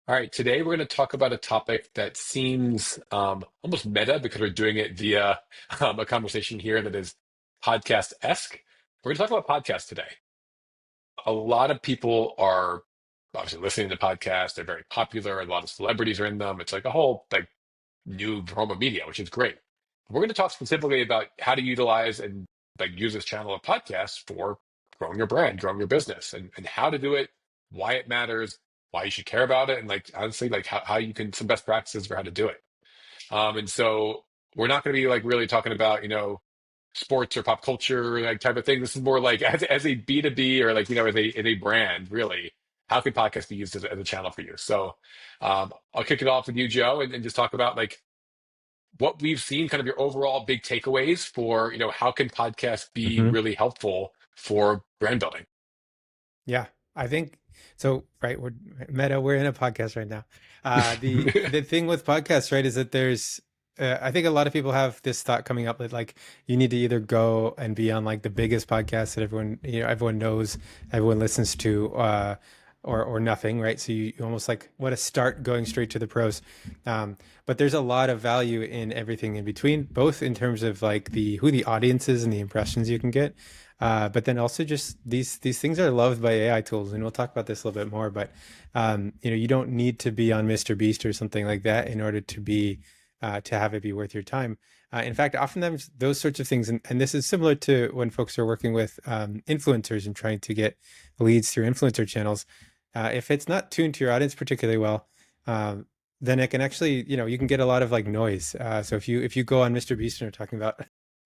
All right, today we're going to talk about a topic that seems almost meta because we're doing it via a conversation here that is podcast-esque. We're going to talk about podcasts today. A lot of people are obviously listening to podcasts. They're very popular. A lot of celebrities are in them. It's like a whole like new form of media, which is great. We're going to talk specifically about how to utilize and like use this channel of podcasts for growing your brand, growing your business, and how to do it, why it matters, why you should care about it, and like honestly, like how you can some best practices for how to do it. And so we're not going to be like really talking about, sports or pop culture like type of thing. This is more like as a B2B or like, as a brand, really, how can podcasts be used as a channel for you? So I'll kick it off with you, Joe, and just talk about like what we've seen, kind of your overall big takeaways for, how can podcasts be hmm really helpful for brand building? Yeah, I think so. Right, we're Meta. We're in a podcast right now. The thing with podcasts, right, is that there's. I think a lot of people have this thought coming up that like you need to either go and be on like the biggest podcast that everyone knows, everyone listens to, or nothing, right? So you almost like want to start going straight to the pros. But there's a lot of value in everything in between, both in terms of like the who the audience is and the impressions you can get. But then also just these things are loved by AI tools, and we'll talk about this a little bit more. But you don't need to be on Mr. Beast or something like that in order to have it be worth your time. In fact, oftentimes those sorts of things, and this is similar to when folks are working with influencers and trying to get leads through influencer channels. If it's not tuned to your audience particularly well, um, then it can actually, you can get a lot of like noise. So if you go on Mr. Beast and are talking about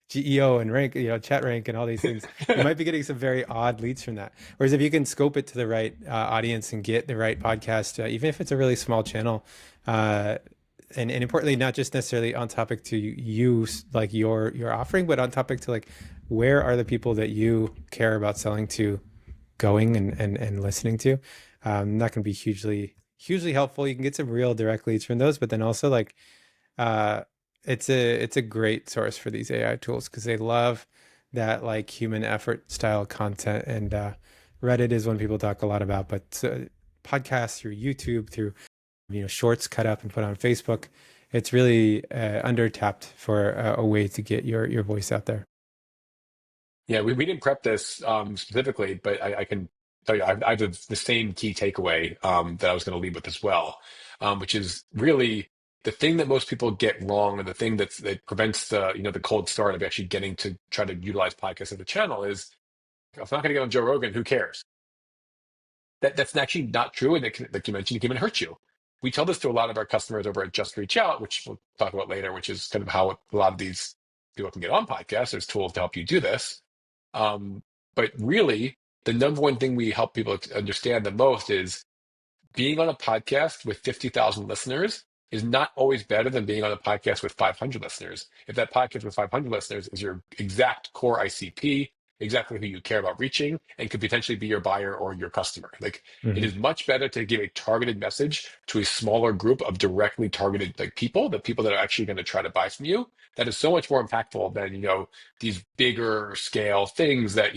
GEO and rank, ChatRank and all these things, you might be getting some very odd leads from that. Whereas if you can scope it to the right audience and get the right podcast, even if it's a really small channel, uh, and importantly, not just necessarily on topic to use like your offering, but on topic to like where are the people that you care about selling to going and listening to. That can be hugely helpful. You can get some real direct leads from those, but then also like uh, it's a great source for these AI tools because they love that like human effort style content. And Reddit is one people talk a lot about, but podcasts through YouTube, through shorts cut up and put on Facebook, it's really undertapped for a way to get your voice out there. Yeah, we didn't prep this specifically, but I can tell you I have the same key takeaway that I was going to lead with as well, which is really the thing that most people get wrong, and the thing that prevents the cold start of actually getting to try to utilize podcasts as a channel is if I'm not going to get on Joe Rogan, who cares? That's actually not true, and it can, like you mentioned, it can even hurt you. We tell this to a lot of our customers over at Just Reach Out, which we'll talk about later, which is kind of how a lot of these people can get on podcasts. There's tools to help you do this. Um, but really, the number one thing we help people to understand the most is being on a podcast with 50,000 listeners is not always better than being on a podcast with 500 listeners. If that podcast with 500 listeners is your exact core ICP, exactly who you care about reaching, and could potentially be your buyer or your customer. Like it hmm is much better to give a targeted message to a smaller group of directly targeted like people, the people that are actually going to try to buy from you. That is so much more impactful than, these bigger scale things that,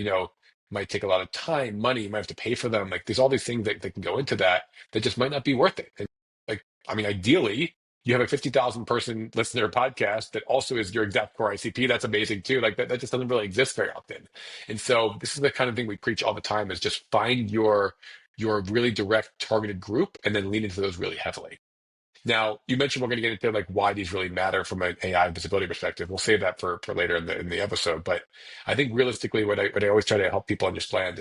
might take a lot of time, money, you might have to pay for them. Like there's all these things that can go into that just might not be worth it. And like, I mean, ideally, you have a 50,000 person listener podcast that also is your exact core ICP. That's amazing too. Like that just doesn't really exist very often. And so this is the kind of thing we preach all the time is just find your really direct targeted group and then lean into those really heavily. Now, you mentioned we're going to get into like why these really matter from an AI visibility perspective. We'll save that for later in the episode. But I think realistically, what I always try to help people understand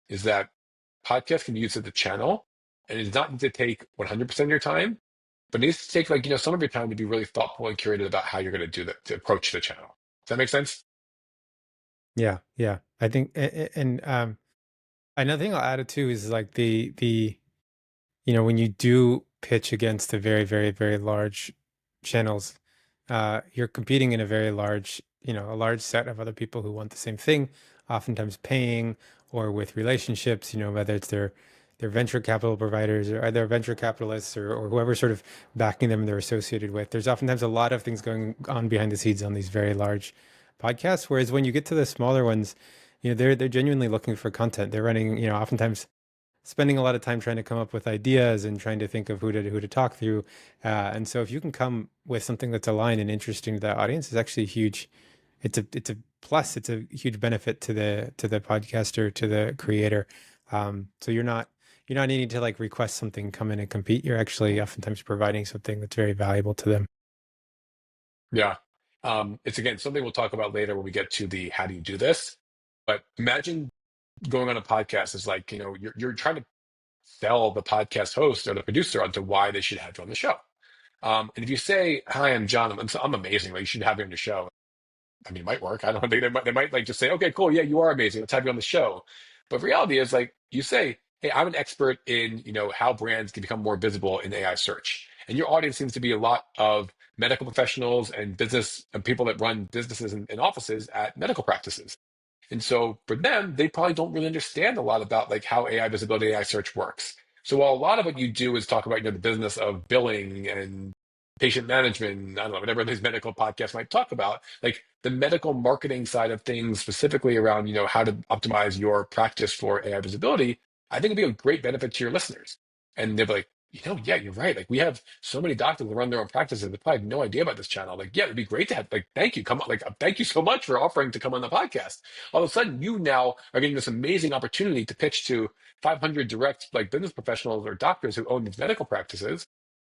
is that podcast can be used as a channel, and it does not need to take 100% of your time, but it needs to take like some of your time to be really thoughtful and curated about how you're going to do that to approach the channel. Does that make sense? Yeah, yeah. I think, and another thing I'll add it to is like the when you do pitch against the very, very, very large channels, you're competing in a very large, a large set of other people who want the same thing, oftentimes paying or with relationships, whether it's their venture capital providers or their venture capitalists or whoever sort of backing them they're associated with. There's oftentimes a lot of things going on behind the scenes on these very large podcasts. Whereas when you get to the smaller ones, they're genuinely looking for content. They're running, oftentimes spending a lot of time trying to come up with ideas and trying to think of who to talk through. And so if you can come with something that's aligned and interesting to that audience, it's actually huge. It's a plus. It's a huge benefit to the podcaster, to the creator. So you're not needing to like request something, come in and compete. You're actually oftentimes providing something that's very valuable to them. Yeah. It's again something we'll talk about later when we get to the how do you do this. But imagine going on a podcast is like, you're trying to sell the podcast host or the producer onto why they should have you on the show. And if you say, "Hi, I'm John. I'm amazing. Like, you should have me on your show." I mean, it might work. I don't think they might like just say, "Okay, cool. Yeah, you are amazing. Let's have you on the show." But reality is like you say, "Hey, I'm an expert in, how brands can become more visible in AI search." And your audience seems to be a lot of medical professionals and business and people that run businesses and offices at medical practices. And so for them, they probably don't really understand a lot about like how AI visibility, AI search works. So while a lot of what you do is talk about, the business of billing and patient management, I don't know, whatever these medical podcasts might talk about, like the medical marketing side of things, specifically around, how to optimize your practice for AI visibility, I think it'd be a great benefit to your listeners. And they'll be like, yeah, you're right. Like we have so many doctors that run their own practices. They probably have no idea about this channel. Like, yeah, it'd be great to have, like, thank you. Come on, like, thank you so much for offering to come on the podcast. All of a sudden, you now are getting this amazing opportunity to pitch to 500 direct like business professionals or doctors who own these medical practices.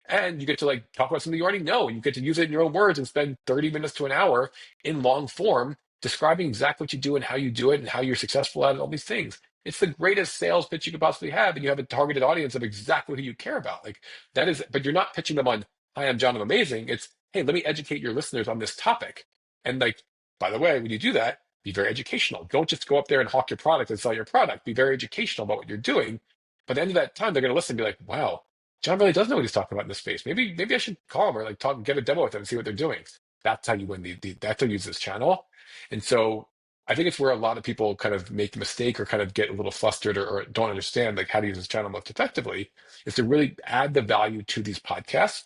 And you get to like talk about something you already know, and you get to use it in your own words and spend 30 minutes to an hour in long form describing exactly what you do and how you do it and how you're successful at it, all these things. It's the greatest sales pitch you could possibly have, and you have a targeted audience of exactly who you care about. Like that is, but you're not pitching them on, "Hi, I'm John, I'm amazing." It's, "Hey, let me educate your listeners on this topic." And like, by the way, when you do that, be very educational. Don't just go up there and hawk your product and sell your product. Be very educational about what you're doing. By the end of that time, they're going to listen and be like, "Wow, John really does know what he's talking about in this space. Maybe I should call him or like talk, get a demo with them and see what they're doing." That's how you win that's how you use this channel. And so I think it's where a lot of people kind of make the mistake or kind of get a little flustered or don't understand like how to use this channel most effectively is to really add the value to these podcasts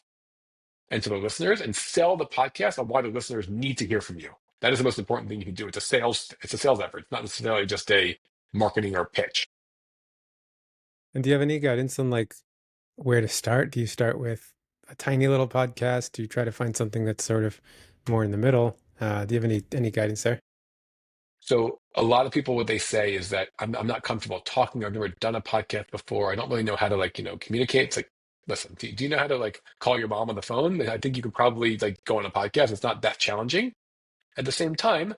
and to the listeners and sell the podcast on why the listeners need to hear from you. That is the most important thing you can do. It's a sales effort. It's not necessarily just a marketing or pitch. And do you have any guidance on like where to start? Do you start with a tiny little podcast? Do you try to find something that's sort of more in the middle? Do you have any guidance there? So a lot of people, what they say is that I'm not comfortable talking. I've never done a podcast before. I don't really know how to like, communicate. It's like, listen, do you know how to like call your mom on the phone? I think you could probably like go on a podcast. It's not that challenging. At the same time,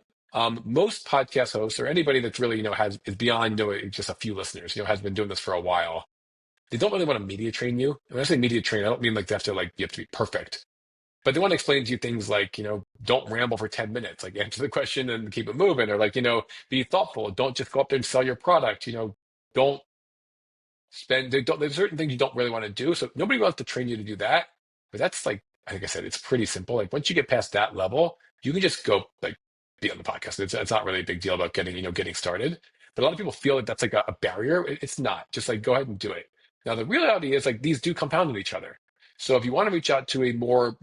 most podcast hosts or anybody that's really, has is beyond, just a few listeners, has been doing this for a while. They don't really want to media train you. And when I say media train, I don't mean like they have to like you have to be perfect. But they want to explain to you things like, don't ramble for 10 minutes, like answer the question and keep it moving, or like, be thoughtful. Don't just go up there and sell your product. Don't there's certain things you don't really want to do. So nobody wants to train you to do that. But that's like I said, it's pretty simple. Like once you get past that level, you can just go like be on the podcast. It's not really a big deal about getting started. But a lot of people feel like that's like a barrier. It's not. Just like go ahead and do it. Now the reality is like these do compound on each other. So if you want to reach out to a more,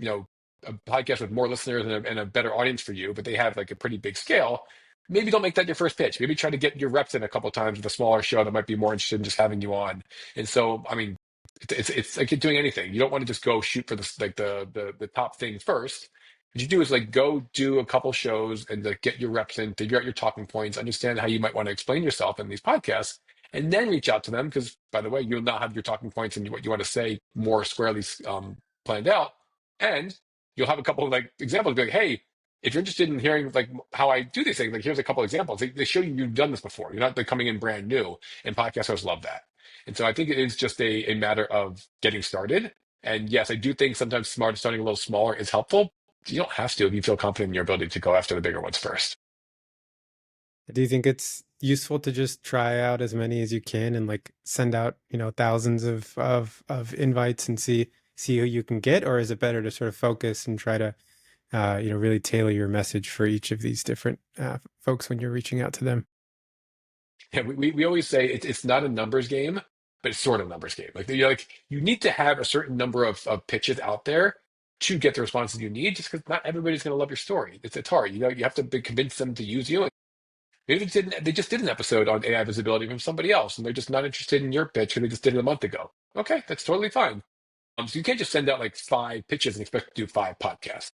a podcast with more listeners and a better audience for you, but they have like a pretty big scale, maybe don't make that your first pitch. Maybe try to get your reps in a couple of times with a smaller show that might be more interested in just having you on. And so, I mean, it's like you're doing anything. You don't want to just go shoot for this like the top thing first. What you do is like go do a couple shows and like get your reps in, figure out your talking points, understand how you might want to explain yourself in these podcasts, and then reach out to them. Because by the way, you'll now have your talking points and what you want to say more squarely planned out, and you'll have a couple of like examples. Be like, hey, if you're interested in hearing like how I do these things, like here's a couple examples. They show you you've done this before. You're not like coming in brand new, and podcast hosts love that. And so I think it is just a matter of getting started. And yes, I do think sometimes starting a little smaller is helpful. You don't have to if you feel confident in your ability to go after the bigger ones first. Do you think it's useful to just try out as many as you can and like send out, thousands of invites and see who you can get, or is it better to sort of focus and try to really tailor your message for each of these different folks when you're reaching out to them? Yeah, we always say it's not a numbers game, but it's sort of a numbers game. Like you need to have a certain number of pitches out there to get the responses you need, just because not everybody's going to love your story. It's hard. You have to convince them to use you. Maybe they just did an episode on AI visibility from somebody else, and they're just not interested in your pitch, and they just did it a month ago. Okay, that's totally fine. So you can't just send out like 5 pitches and expect to do 5 podcasts.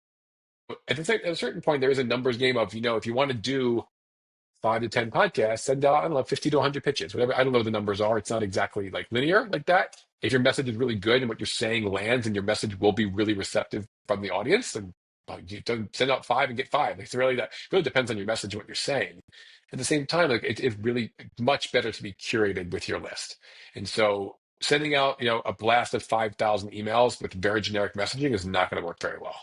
At a certain point, there is a numbers game of, if you want to do 5 to 10 podcasts, send out, I don't know, 50 to 100 pitches, whatever. I don't know what the numbers are. It's not exactly like linear like that. If your message is really good and what you're saying lands and your message will be really receptive from the audience, then you don't send out 5 and get 5. Like, it's really that really depends on your message and what you're saying. At the same time, like it's really much better to be curated with your list. And so sending out, a blast of 5,000 emails with very generic messaging is not going to work very well.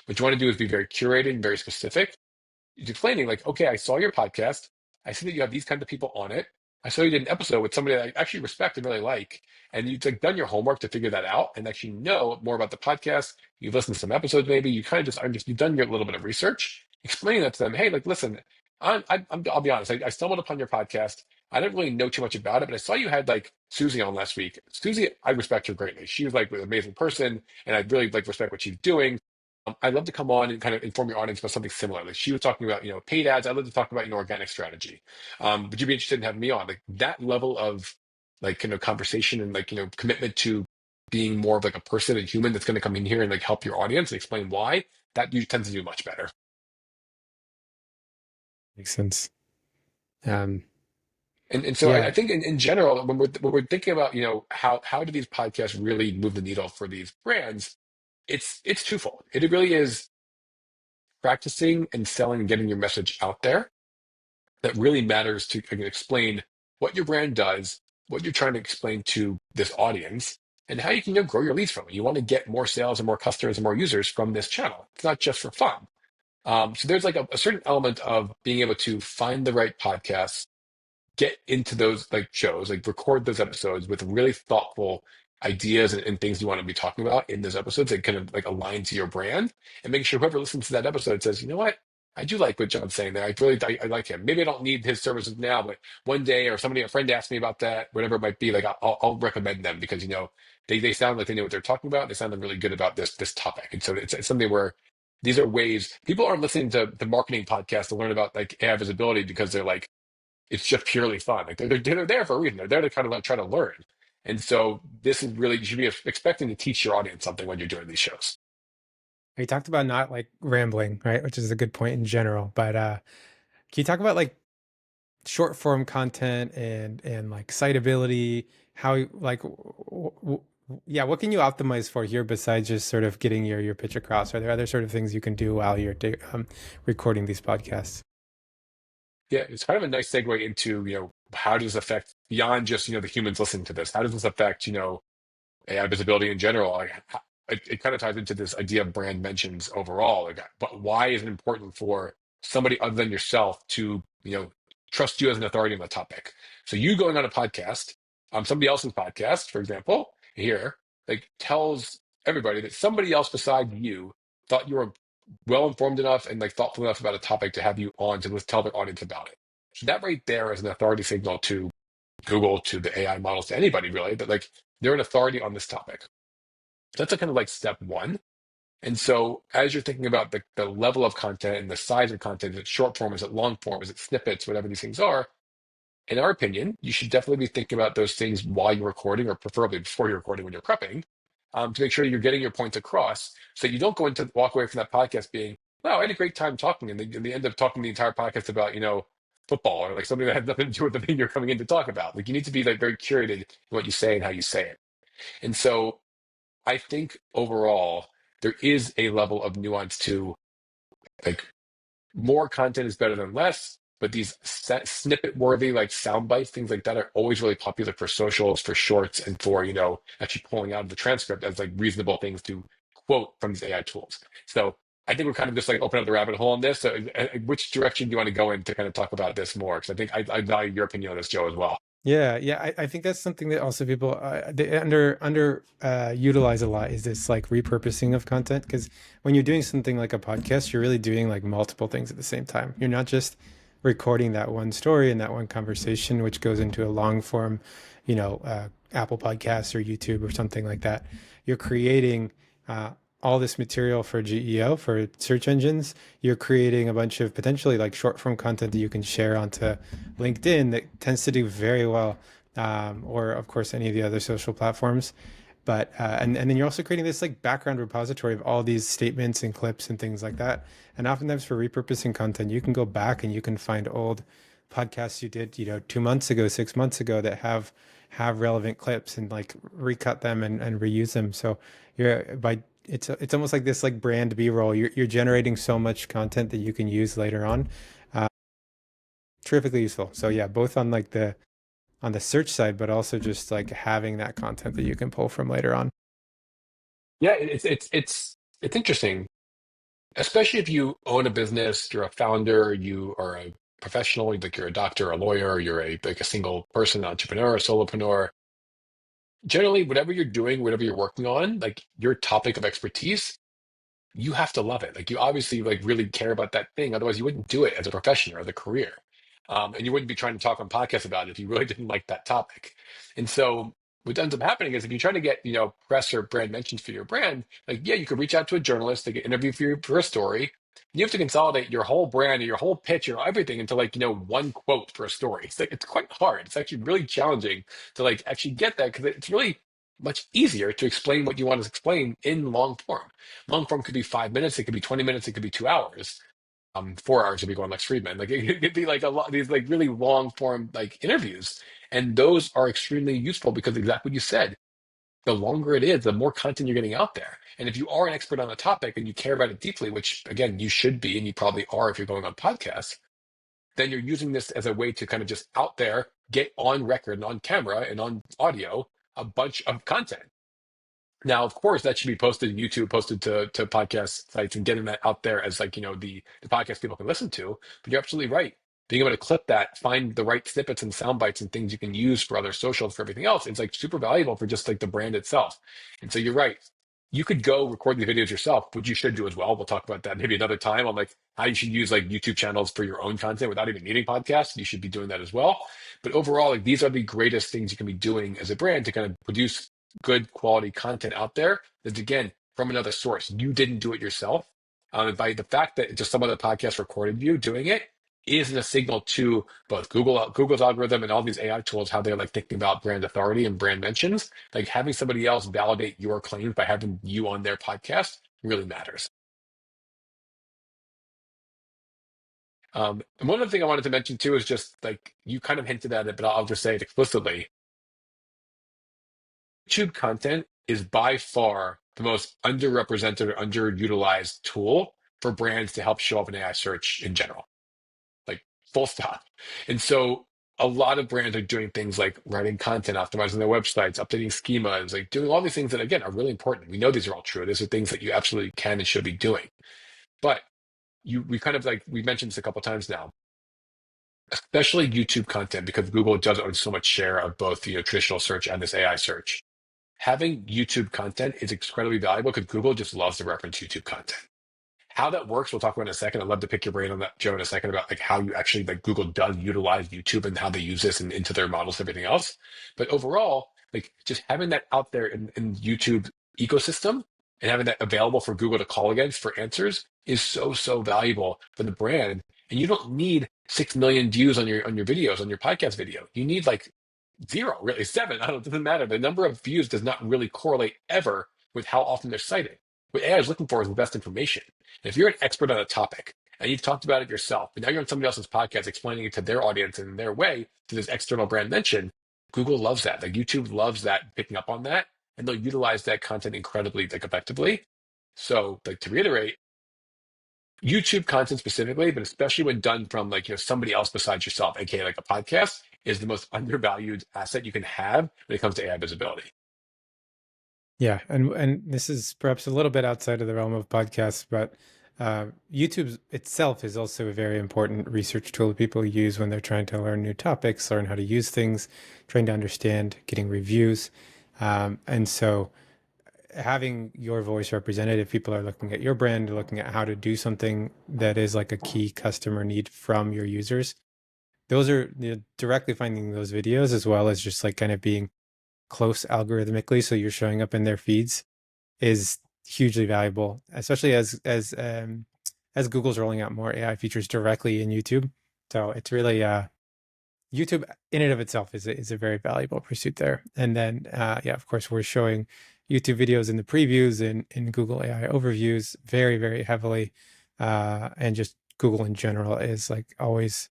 What you want to do is be very curated and very specific, explaining like, okay, I saw your podcast. I see that you have these kinds of people on it. I saw you did an episode with somebody that I actually respect and really like, and you've like done your homework to figure that out and actually know more about the podcast. You've listened to some episodes, maybe you kind of just you've done your little bit of research. Explaining that to them, hey, like, listen, I'll be honest. I stumbled upon your podcast. I didn't really know too much about it, but I saw you had like Susie on last week. Susie, I respect her greatly. She was like an amazing person, and I really like respect what she's doing. I'd love to come on and kind of inform your audience about something similar. Like she was talking about, paid ads. I'd love to talk about, organic strategy. Would you be interested in having me on? Like that level of like conversation and like, commitment to being more of like a person, a human that's going to come in here and like help your audience and explain why, that you tends to do much better. Makes sense. Um, And so I yeah, think in general, when we're thinking about, how do these podcasts really move the needle for these brands, it's twofold. It really is practicing and selling and getting your message out there that really matters to explain what your brand does, what you're trying to explain to this audience, and how you can grow your leads from it. You want to get more sales and more customers and more users from this channel. It's not just for fun. So there's like a certain element of being able to find the right podcasts, get into those like shows, like record those episodes with really thoughtful ideas and things you want to be talking about in those episodes that kind of like align to your brand, and make sure whoever listens to that episode says, you know what? I do like what John's saying there. I like him. Maybe I don't need his services now, but one day or a friend asked me about that, whatever it might be, like I'll recommend them because they sound like they know what they're talking about. They sound really good about this topic, and so it's something where these are ways people aren't listening to the marketing podcast to learn about like AI visibility because they're like it's just purely fun. Like they're there for a reason. They're there to kind of like try to learn. And so this is really, you should be expecting to teach your audience something when you're doing these shows. we talked about not like rambling, right? Which is a good point in general. But can you talk about like short form content and like citability? How like yeah, what can you optimize for here besides just sort of getting your pitch across? Are there other sort of things you can do while you're recording these podcasts? Yeah, it's kind of a nice segue into, how does this affect beyond just, the humans listening to this? How does this affect, AI visibility in general? Like, it kind of ties into this idea of brand mentions overall. Like, but why is it important for somebody other than yourself to, trust you as an authority on the topic? So you going on a podcast, somebody else's podcast, for example, here, like tells everybody that somebody else beside you thought you were well informed enough and like thoughtful enough about a topic to have you on to tell their audience about it. So that right there is an authority signal to Google, to the AI models, to anybody really, that like they're an authority on this topic. So that's a kind of like step one. And so as you're thinking about the level of content and the size of content, is it short form, is it long form, is it snippets, whatever these things are, in our opinion, you should definitely be thinking about those things while you're recording, or preferably before you're recording when you're prepping, to make sure you're getting your points across, so you don't walk away from that podcast being, wow, I had a great time talking, and they end up talking the entire podcast about, football or like something that has nothing to do with the thing you're coming in to talk about. Like you need to be like very curated in what you say and how you say it. And so I think overall there is a level of nuance to like more content is better than less, but these snippet worthy like sound bites, things like that are always really popular for socials, for shorts, and for, actually pulling out of the transcript as like reasonable things to quote from these AI tools. So I think we're kind of just like open up the rabbit hole on this. So which direction do you want to go in to kind of talk about this more? Because I think I value your opinion on this, Joe, as well. Yeah, yeah, I think that's something that also people they under utilize a lot is this like repurposing of content. Because when you're doing something like a podcast, you're really doing like multiple things at the same time. You're not just recording that one story and that one conversation, which goes into a long form, Apple Podcasts or YouTube or something like that. You're creating all this material for GEO, for search engines, you're creating a bunch of potentially like short form content that you can share onto LinkedIn that tends to do very well, or of course any of the other social platforms. But and then you're also creating this like background repository of all these statements and clips and things like that. And oftentimes for repurposing content, you can go back and you can find old podcasts you did, 2 months ago, 6 months ago that have relevant clips and like recut them and reuse them. So you're by it's almost like this like brand B-roll. You're generating so much content that you can use later on. Uh, Terrifically useful. So yeah, both on the search side, but also just like having that content that you can pull from later on. Yeah, it's interesting, especially if you own a business, you're a founder, you are a professional, like you're a doctor, a lawyer, you're a like a single person entrepreneur, a solopreneur. Generally, whatever you're doing, whatever you're working on, like your topic of expertise, you have to love it. Like you obviously like really care about that thing. Otherwise, you wouldn't do it as a profession or as a career. And you wouldn't be trying to talk on podcasts about it if you really didn't like that topic. And so what ends up happening is if you try to get, press or brand mentions for your brand, like, yeah, you could reach out to a journalist to get interview for a story. You have to consolidate your whole brand and your whole pitch and everything into like, one quote for a story. It's like, it's quite hard. It's actually really challenging to like actually get that because it's really much easier to explain what you want to explain in long form. Long form could be 5 minutes, it could be 20 minutes, it could be 2 hours. 4 hours if you go on Lex Friedman. Like it could be like a lot these like really long form like interviews. And those are extremely useful because exactly what you said. The longer it is, the more content you're getting out there. And if you are an expert on a topic and you care about it deeply, which again you should be, and you probably are if you're going on podcasts, then you're using this as a way to kind of just out there get on record and on camera and on audio a bunch of content. Now, of course, that should be posted to YouTube, posted to podcast sites, and getting that out there as like the podcast people can listen to. But you're absolutely right. Being able to clip that, find the right snippets and sound bites and things you can use for other socials for everything else, it's like super valuable for just like the brand itself. And so you're right. You could go record the videos yourself, which you should do as well. We'll talk about that maybe another time on like how you should use like YouTube channels for your own content without even needing podcasts. You should be doing that as well. But overall, like these are the greatest things you can be doing as a brand to kind of produce good quality content out there that's again from another source. You didn't do it yourself. And by the fact that just some other podcast recorded you doing it isn't a signal to both Google's algorithm and all these AI tools how they're like thinking about brand authority and brand mentions. Like having somebody else validate your claims by having you on their podcast really matters. And one other thing I wanted to mention too is just like you kind of hinted at it, but I'll just say it explicitly. YouTube content is by far the most underrepresented or underutilized tool for brands to help show up in AI search in general, like full stop. And so a lot of brands are doing things like writing content, optimizing their websites, updating schemas, like doing all these things that, again, are really important. We know these are all true. These are things that you absolutely can and should be doing. But we kind of like, we mentioned this a couple of times now, especially YouTube content, because Google does own so much share of both, traditional search and this AI search. Having YouTube content is incredibly valuable because Google just loves to reference YouTube content. How that works, we'll talk about in a second. I'd love to pick your brain on that, Joe, in a second about like how you actually like Google does utilize YouTube and how they use this into their models and everything else. But overall, like just having that out there in YouTube ecosystem and having that available for Google to call against for answers is so valuable for the brand. And you don't need 6 million views on your videos, on your podcast video. You need like zero, really, seven. I don't, it doesn't matter. The number of views does not really correlate ever with how often they're cited. What AI is looking for is the best information. And if you're an expert on a topic and you've talked about it yourself, but now you're on somebody else's podcast explaining it to their audience in their way to this external brand mention, Google loves that. Like YouTube loves that, picking up on that, and they'll utilize that content incredibly like effectively. So, like to reiterate, YouTube content specifically, but especially when done from like somebody else besides yourself, aka like a podcast, is the most undervalued asset you can have when it comes to AI visibility. Yeah, and this is perhaps a little bit outside of the realm of podcasts, but YouTube itself is also a very important research tool that people use when they're trying to learn new topics, learn how to use things, trying to understand, getting reviews. And so having your voice represented, if people are looking at your brand, looking at how to do something that is like a key customer need from your users, those are directly finding those videos as well as just like kind of being close algorithmically, so you're showing up in their feeds is hugely valuable, especially as Google's rolling out more AI features directly in YouTube. So it's really YouTube in and of itself is a very valuable pursuit there. And then yeah, of course, we're showing YouTube videos in the previews and in Google AI overviews very, very heavily. And just Google in general is like always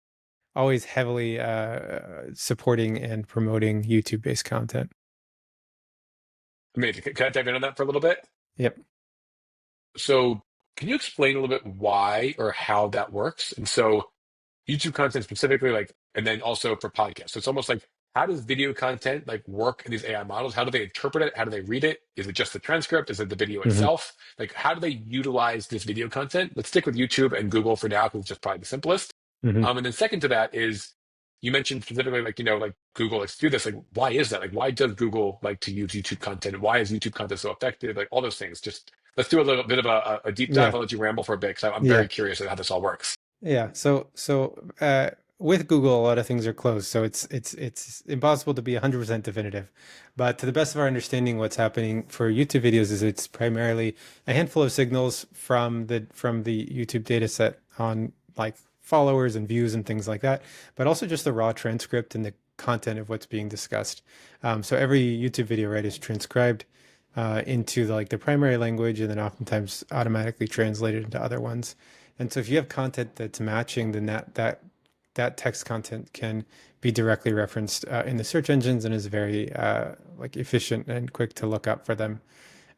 heavily supporting and promoting YouTube based content. Amazing. Can I dive in on that for a little bit? Yep. So, can you explain a little bit why or how that works? And so, YouTube content specifically, like, and then also for podcasts. So it's almost like, how does video content like work in these AI models? How do they interpret it? How do they read it? Is it just the transcript? Is it the video Hmm. itself? Like, how do they utilize this video content? Let's stick with YouTube and Google for now, because it's just probably the simplest. Hmm. And then second to that is you mentioned specifically like, like Google likes to do this. Like, why is that? Like, why does Google like to use YouTube content? Why is YouTube content so effective? Like all those things. Just let's do a little bit of a deep dive. Yeah. I'll let you ramble for a bit because I'm Yeah. very curious about how this all works. Yeah. So with Google, a lot of things are closed, so it's impossible to be 100% definitive. But to the best of our understanding, what's happening for YouTube videos is it's primarily a handful of signals from the YouTube data set on like followers and views and things like that, but also just the raw transcript and the content of what's being discussed. So every YouTube video, right, is transcribed into like the primary language and then oftentimes automatically translated into other ones. And so if you have content that's matching, then that text content can be directly referenced in the search engines and is very like efficient and quick to look up for them.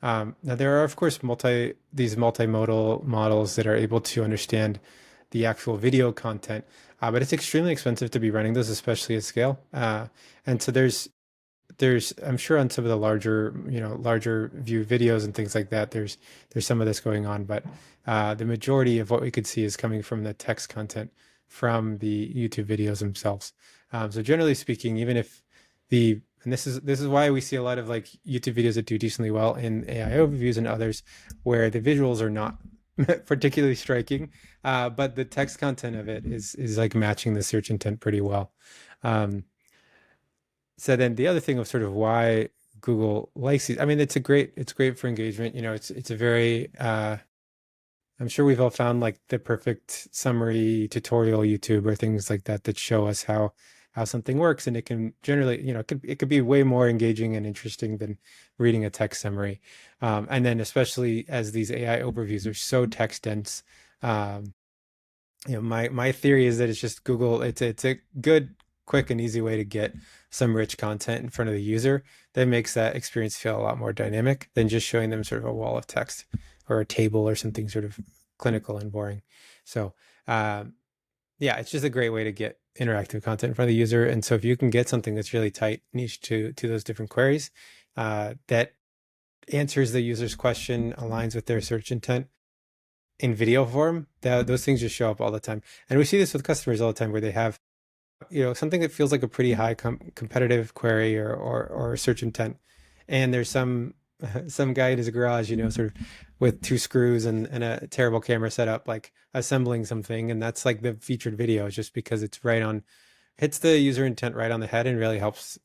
Now there are of course these multimodal models that are able to understand the actual video content, but it's extremely expensive to be running those, especially at scale. And so there's I'm sure on some of the larger view videos and things like that, there's some of this going on, but the majority of what we could see is coming from the text content from the YouTube videos themselves. So generally speaking, even if the and this is why we see a lot of like YouTube videos that do decently well in AI overviews and others, where the visuals are not particularly striking, but the text content of it is like matching the search intent pretty well. Um, so then the other thing of sort of why Google likes these, I mean, it's great for engagement. It's a very I'm sure we've all found like the perfect summary tutorial YouTube or things like that that show us how something works, and it can generally, it could be way more engaging and interesting than reading a text summary. And then especially as these AI overviews are so text dense, um, my theory is that it's just Google. It's a good, quick, and easy way to get some rich content in front of the user that makes that experience feel a lot more dynamic than just showing them sort of a wall of text or a table or something sort of clinical and boring. So yeah, it's just a great way to get interactive content in front of the user. And so if you can get something that's really tight, niche to those different queries, that answers the user's question, aligns with their search intent in video form, those things just show up all the time. And we see this with customers all the time where they have, something that feels like a pretty high competitive query or search intent. And there's some guy in his garage, sort of with two screws and a terrible camera setup, like assembling something. And that's like the featured video, just because it's hits the user intent right on the head and really helps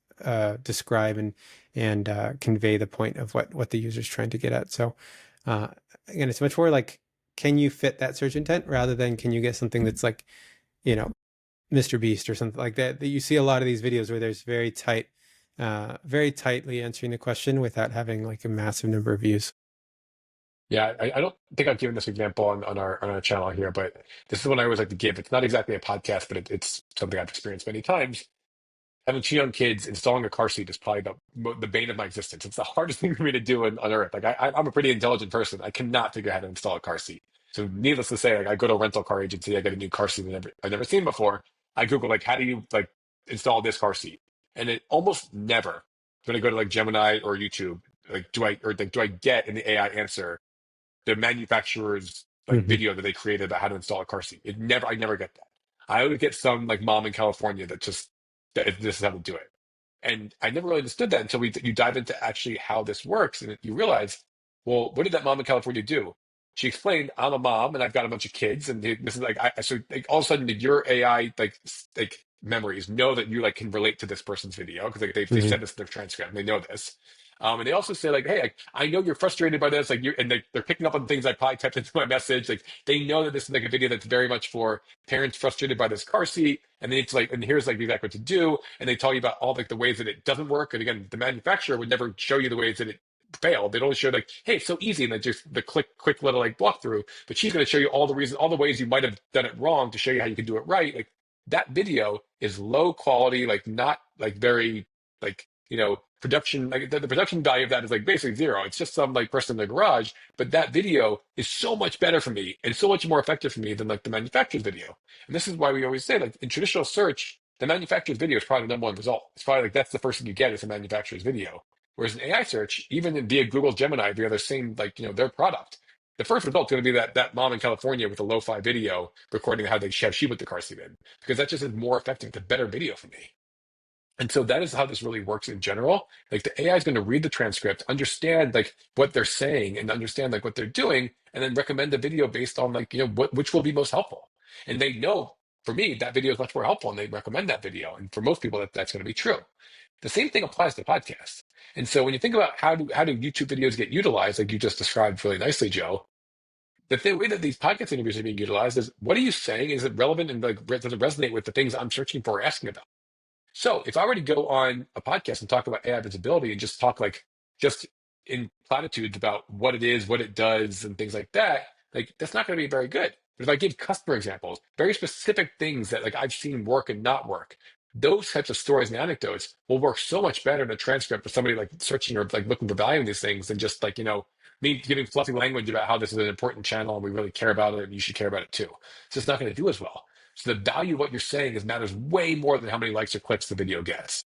describe and convey the point of what the user's trying to get at. So uh, again, it's much more like, can you fit that search intent rather than can you get something that's like, you know, Mr. Beast or something like that. That you see a lot of these videos where there's very tightly answering the question without having like a massive number of views. Yeah, I don't think I've given this example on our channel here, but this is one I always like to give. It's not exactly a podcast, but it's something I've experienced many times. Having two young kids, installing a car seat is probably the bane of my existence. It's the hardest thing for me to do on earth. Like I'm a pretty intelligent person. I cannot figure out how to install a car seat. So needless to say, like I go to a rental car agency, I get a new car seat I've never seen before. I Google like how do you like install this car seat, and it almost never when I go to like Gemini or YouTube, like do I get in the AI answer the manufacturer's like Hmm. video that they created about how to install a car seat. I never get that. I would get some like mom in California that this is how to do it. And I never really understood that until you dive into actually how this works, and you realize, well, what did that mom in California do? She explained, I'm a mom and I've got a bunch of kids, and this is like so like all of a sudden did your AI memories know that you like can relate to this person's video because like they Hmm. said this in their transcript and they know this. And they also say like, hey, like, I know you're frustrated by this, like they're picking up on things I probably typed into my message. Like they know that this is like a video that's very much for parents frustrated by this car seat, and they need to like, and here's like exactly what to do, and they tell you about all like the ways that it doesn't work. And again, the manufacturer would never show you the ways that it failed. They'd only show like, hey, it's so easy, and then just the quick little like walkthrough. But she's going to show you all the reasons, all the ways you might have done it wrong to show you how you can do it right. Like that video is low quality, like not like very like production, like the production value of that is like basically zero. It's just some like person in the garage, but that video is so much better for me and so much more effective for me than like the manufacturer's video. And this is why we always say like in traditional search, the manufacturer's video is probably the number one result. It's probably like that's the first thing you get is the manufacturer's video. Whereas in AI search, even via Google Gemini, via their same like their product, the first result is going to be that mom in California with a lo-fi video recording how she put the car seat in, because that just is more effective. It's a better video for me. And so that is how this really works in general. Like the AI is going to read the transcript, understand like what they're saying and understand like what they're doing, and then recommend a video based on like, which will be most helpful. And they know for me, that video is much more helpful and they recommend that video. And for most people, that's going to be true. The same thing applies to podcasts. And so when you think about how do YouTube videos get utilized, like you just described really nicely, Joe, way that these podcast interviews are being utilized is what are you saying? Is it relevant and like does it resonate with the things I'm searching for or asking about? So if I were to go on a podcast and talk about AI visibility and just talk like just in platitudes about what it is, what it does, and things like that's not going to be very good. But if I give customer examples, very specific things that like I've seen work and not work, those types of stories and anecdotes will work so much better in a transcript for somebody like searching or like looking for value in these things than just like, me giving fluffy language about how this is an important channel and we really care about it and you should care about it too. It's just not going to do as well. So the value of what you're saying matters way more than how many likes or clicks the video gets.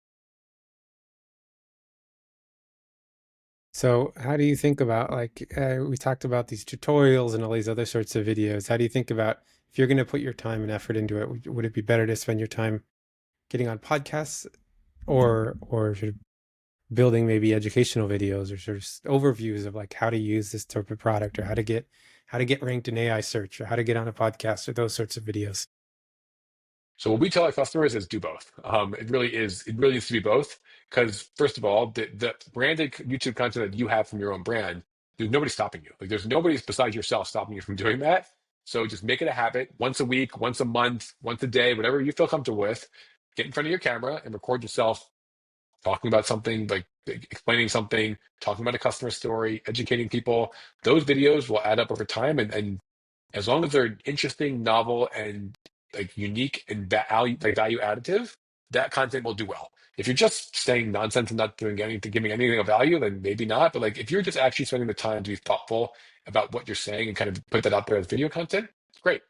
So, how do you think about like we talked about these tutorials and all these other sorts of videos? How do you think about if you're going to put your time and effort into it, would it be better to spend your time getting on podcasts or sort of building maybe educational videos or sort of overviews of like how to use this type of product or how to get ranked in AI search or how to get on a podcast or those sorts of videos? So what we tell our customers is do both. It really is. It really needs to be both because first of all, the branded YouTube content that you have from your own brand, there's nobody stopping you. Like there's nobody besides yourself stopping you from doing that. So just make it a habit once a week, once a month, once a day, whatever you feel comfortable with. Get in front of your camera and record yourself talking about something, like explaining something, talking about a customer story, educating people. Those videos will add up over time, and as long as they're interesting, novel, and like unique and value additive, that content will do well. If you're just saying nonsense and not doing anything, giving anything of value, then maybe not. But like if you're just actually spending the time to be thoughtful about what you're saying and kind of put that out there as video content, it's great.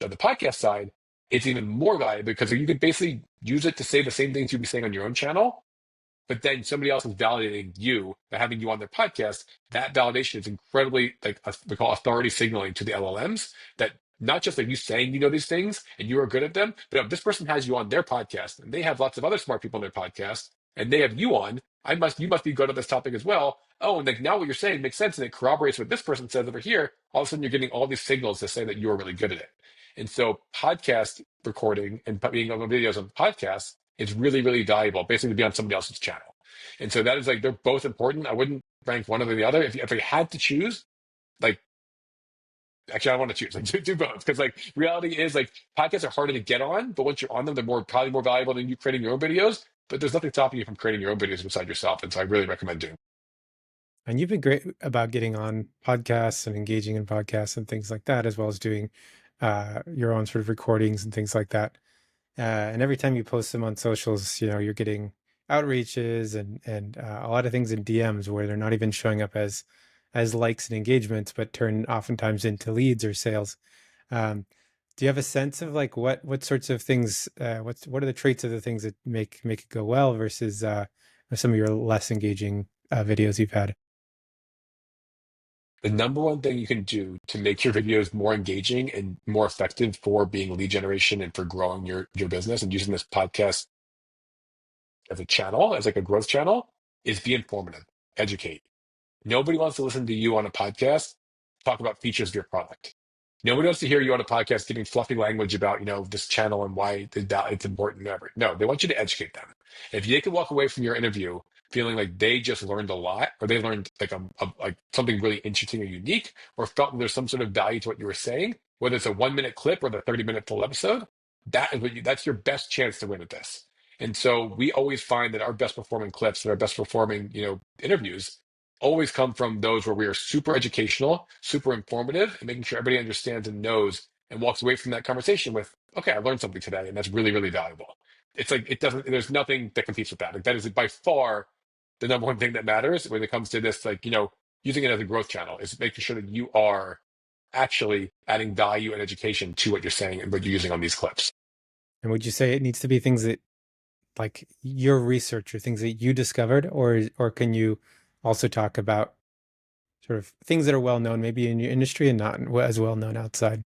On the podcast side, it's even more valuable because you can basically use it to say the same things you'd be saying on your own channel, but then somebody else is validating you by having you on their podcast. That validation is incredibly like we call authority signaling to the LLMs that not just like you saying these things and you are good at them, but if this person has you on their podcast and they have lots of other smart people on their podcast and they have you on, you must be good at this topic as well. Oh, and like now what you're saying makes sense and it corroborates what this person says over here. All of a sudden you're getting all these signals to say that you are really good at it. And so podcast recording and being on videos on podcasts is really, really valuable, basically to be on somebody else's channel. And so that is like, they're both important. I wouldn't rank one over the other. If I had to choose, like, actually, I want to choose, like, do both. Because like, reality is like, podcasts are harder to get on, but once you're on them, they're probably more valuable than you creating your own videos. But there's nothing stopping you from creating your own videos beside yourself. And so I really recommend doing. And you've been great about getting on podcasts and engaging in podcasts and things like that, as well as doing your own sort of recordings and things like that. And every time you post them on socials, you're getting outreaches and a lot of things in DMs where they're not even showing up as likes and engagements, but turn oftentimes into leads or sales. Um, do you have a sense of like what sorts of things? What are the traits of the things that make it go well versus some of your less engaging videos you've had? The number one thing you can do to make your videos more engaging and more effective for being lead generation and for growing your business and using this podcast as a channel, as like a growth channel, is be informative, educate. Nobody wants to listen to you on a podcast talk about features of your product. Nobody wants to hear you on a podcast giving fluffy language about, this channel and why it's important. Whatever. No, they want you to educate them. If they can walk away from your interview feeling like they just learned a lot, or they learned like like something really interesting or unique, or felt there's some sort of value to what you were saying, whether it's a 1 minute clip or the 30-minute full episode, that's your best chance to win at this. And so we always find that our best performing clips and our best performing, interviews always come from those where we are super educational, super informative, and making sure everybody understands and knows and walks away from that conversation with, okay, I learned something today, and that's really, really valuable. It's like it doesn't, there's nothing that competes with that. Like that is by far the number one thing that matters when it comes to this, like, using it as a growth channel is making sure that you are actually adding value and education to what you're saying and what you're using on these clips. And would you say it needs to be things that like your research or things that you discovered, or can you also talk about sort of things that are well known maybe in your industry and not as well known outside?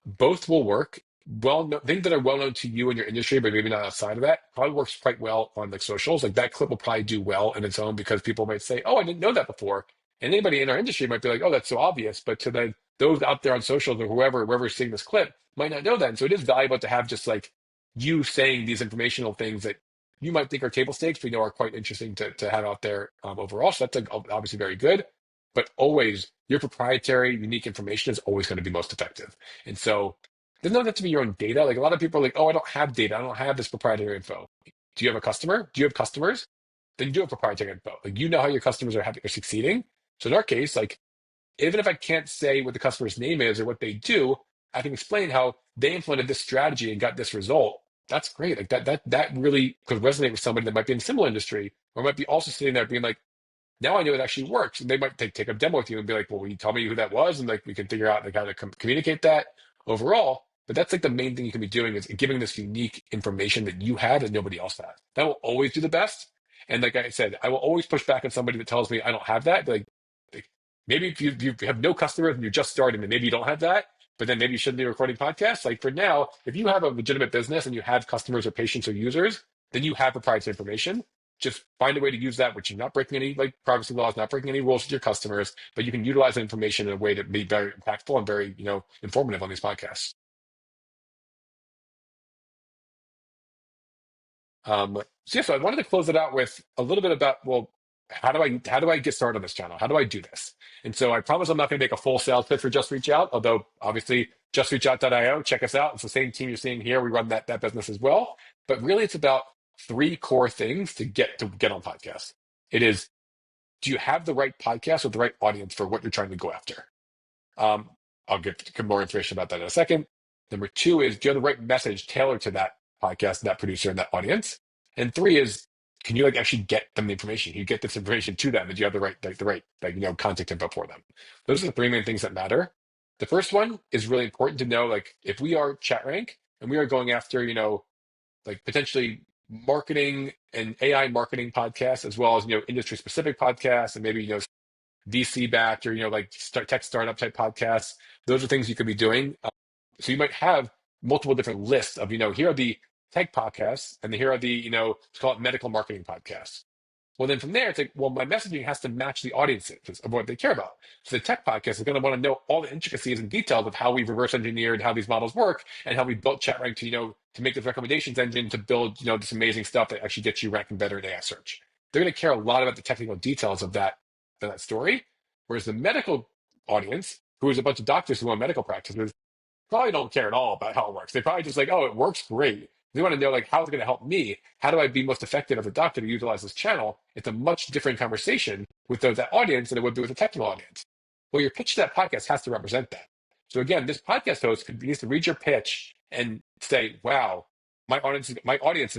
Both will work. Things that are well known to you in your industry, but maybe not outside of that, probably works quite well on like socials. Like that clip will probably do well in its own because people might say, "Oh, I didn't know that before," and anybody in our industry might be like, "Oh, that's so obvious." But to those out there on socials or whoever's seeing this clip might not know that. And so it is valuable to have just like you saying these informational things that you might think are table stakes, but are quite interesting to have out there overall. So that's like, obviously very good. But always, your proprietary, unique information is always going to be most effective. And so it doesn't have to be your own data. Like a lot of people are like, oh, I don't have data. I don't have this proprietary info. Do you have a customer? Do you have customers? Then you do have proprietary info. Like you know how your customers are succeeding. So in our case, like even if I can't say what the customer's name is or what they do, I can explain how they implemented this strategy and got this result. That's great. Like that really could resonate with somebody that might be in a similar industry or might be also sitting there being like, now I know it actually works. And they might take a demo with you and be like, well, will you tell me who that was? And like, we can figure out like how to communicate that overall. But that's like the main thing you can be doing is giving this unique information that you had and nobody else had. That will always do the best. And like I said, I will always push back on somebody that tells me I don't have that. Like maybe if you have no customers and you're just starting, then maybe you don't have that. But then maybe you shouldn't be recording podcasts. Like for now, if you have a legitimate business and you have customers or patients or users, then you have proprietary information. Just find a way to use that, which you're not breaking any like privacy laws, not breaking any rules with your customers, but you can utilize that information in a way to be very impactful and very, informative on these podcasts. So yeah, so I wanted to close it out with a little bit about, well, how do I get started on this channel? How do I do this? And so I promise I'm not going to make a full sales pitch for Just Reach Out, although obviously justreachout.io, check us out. It's the same team you're seeing here. We run that business as well. But really it's about three core things to get on podcasts. It is, do you have the right podcast with the right audience for what you're trying to go after? Um, I'll give more information about that in a second. Number two is, do you have the right message tailored to that podcast, that producer, and that audience? And three is, can you like actually get them the information? You get this information to them. That you have the right contact info for them? Those are the three main things that matter. The first one is really important to know. Like if we are ChatRank and we are going after, like potentially marketing and AI marketing podcasts, as well as industry specific podcasts, and maybe VC backed or like tech startup type podcasts. Those are things you could be doing. So you might have multiple different lists of here are the tech podcasts, and here are the let's call it medical marketing podcasts. Well, then from there, it's like, well, my messaging has to match the audiences of what they care about. So the tech podcast is going to want to know all the intricacies and details of how we've reverse engineered how these models work and how we built ChatRank to make this recommendations engine to build this amazing stuff that actually gets you ranking better in AI search. They're going to care a lot about the technical details of that story, whereas the medical audience, who is a bunch of doctors who own medical practices, probably don't care at all about how it works. They probably just like, oh, it works great. They want to know like, how's it going to help me? How do I be most effective as a doctor to utilize this channel? It's a much different conversation with that audience than it would be with a technical audience. Well, your pitch to that podcast has to represent that. So again, this podcast host needs to read your pitch and say, wow, my audience is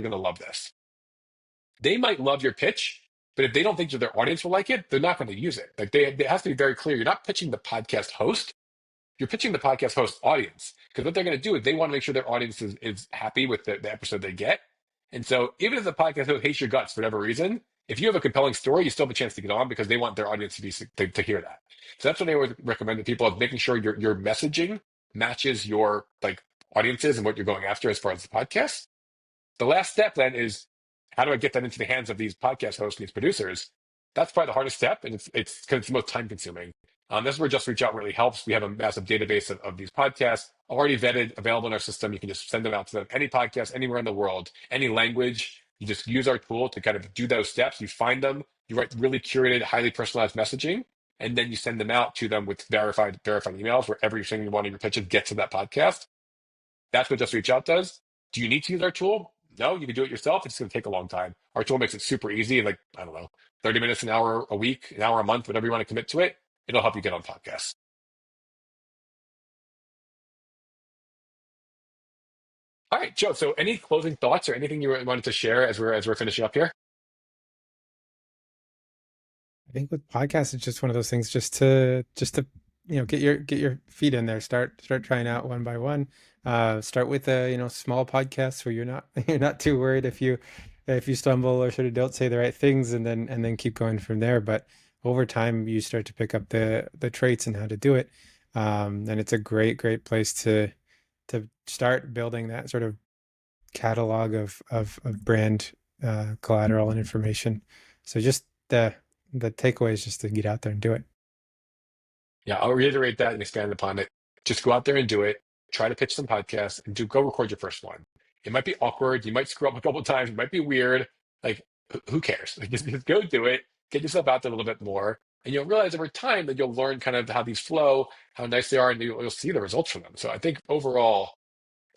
going to love this. They might love your pitch, but if they don't think that their audience will like it, they're not going to use it. Like it has to be very clear. You're not pitching the podcast host, you're pitching the podcast host audience, because what they're going to do is they want to make sure their audience is happy with the episode they get. And so even if the podcast host hates your guts for whatever reason, if you have a compelling story, you still have a chance to get on because they want their audience to hear that. So that's what I always recommend to people, is making sure your messaging matches your like audiences and what you're going after as far as the podcast. The last step then is, how do I get that into the hands of these podcast hosts and these producers? That's probably the hardest step, and it's because it's the most time consuming. This is where Just Reach Out really helps. We have a massive database of these podcasts already vetted, available in our system. You can just send them out to them. Any podcast, anywhere in the world, any language. You just use our tool to kind of do those steps. You find them, you write really curated, highly personalized messaging, and then you send them out to them with verified emails where every single one of your pitches gets to that podcast. That's what Just Reach Out does. Do you need to use our tool? No, you can do it yourself. It's going to take a long time. Our tool makes it super easy. Like, I don't know, 30 minutes, an hour a week, an hour a month, whatever you want to commit to it. It'll help you get on podcasts. All right, Joe. So any closing thoughts or anything you wanted to share as we're finishing up here? I think with podcasts, it's just one of those things just to get your feet in there. Start trying out one by one. Start with a small podcast where you're not you're not too worried if you stumble or sort of don't say the right things, and then keep going from there. But over time, you start to pick up the traits and how to do it. And it's a great place to start building that sort of catalog of brand collateral and information. So just the takeaway is just to get out there and do it. Yeah, I'll reiterate that and expand upon it. Just go out there and do it. Try to pitch some podcasts and go record your first one. It might be awkward. You might screw up a couple of times. It might be weird. Like, who cares? Like, just go do it. Get yourself out there a little bit more. And you'll realize over time that you'll learn kind of how these flow, how nice they are, and you'll see the results from them. So I think overall,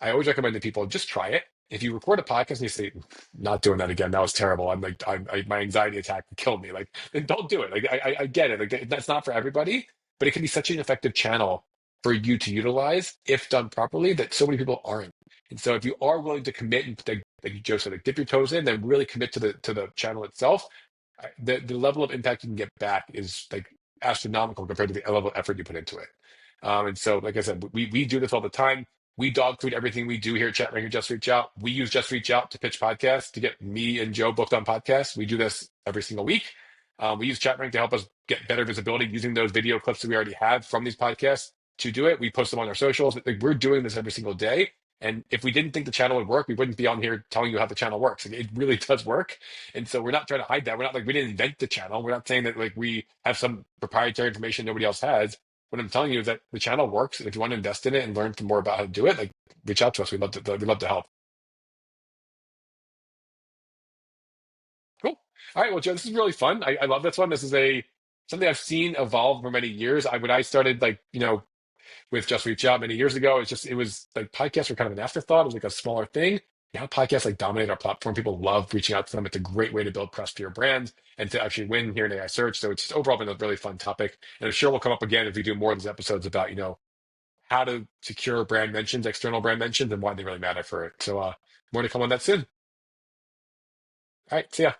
I always recommend to people just try it. If you record a podcast and you say, "Not doing that again. That was terrible. I'm like, my anxiety attack would kill me." Like, then don't do it. Like, I get it. Like, that's not for everybody, but it can be such an effective channel for you to utilize if done properly that so many people aren't. And so, if you are willing to commit and like Joe said, like dip your toes in, then really commit to the channel itself. The level of impact you can get back is like astronomical compared to the level of effort you put into it. And so, like I said, we do this all the time. We dog food everything we do here at ChatRank and Just Reach Out. We use Just Reach Out to pitch podcasts to get me and Joe booked on podcasts. We do this every single week. We use ChatRank to help us get better visibility using those video clips that we already have from these podcasts to do it. We post them on our socials. Like, we're doing this every single day. And if we didn't think the channel would work, we wouldn't be on here telling you how the channel works. Like, it really does work. And so we're not trying to hide that. We're not like we didn't invent the channel. We're not saying that like we have some proprietary information nobody else has. What I'm telling you is that the channel works. And if you want to invest in it and learn more about how to do it, like reach out to us. We'd love to help. Cool. All right. Well, Joe, this is really fun. I love this one. This is something I've seen evolve for many years. When I started like, with Just Reach Out many years ago, it was like podcasts were kind of an afterthought. It was like a smaller thing. Now podcasts like dominate our platform. People love reaching out to them. It's a great way to build trust for your brand and to actually win here in AI search. So it's just overall been a really fun topic. And I'm sure we'll come up again if we do more of these episodes about, how to secure brand mentions, external brand mentions, and why they really matter for it. So more to come on that soon. All right. See ya.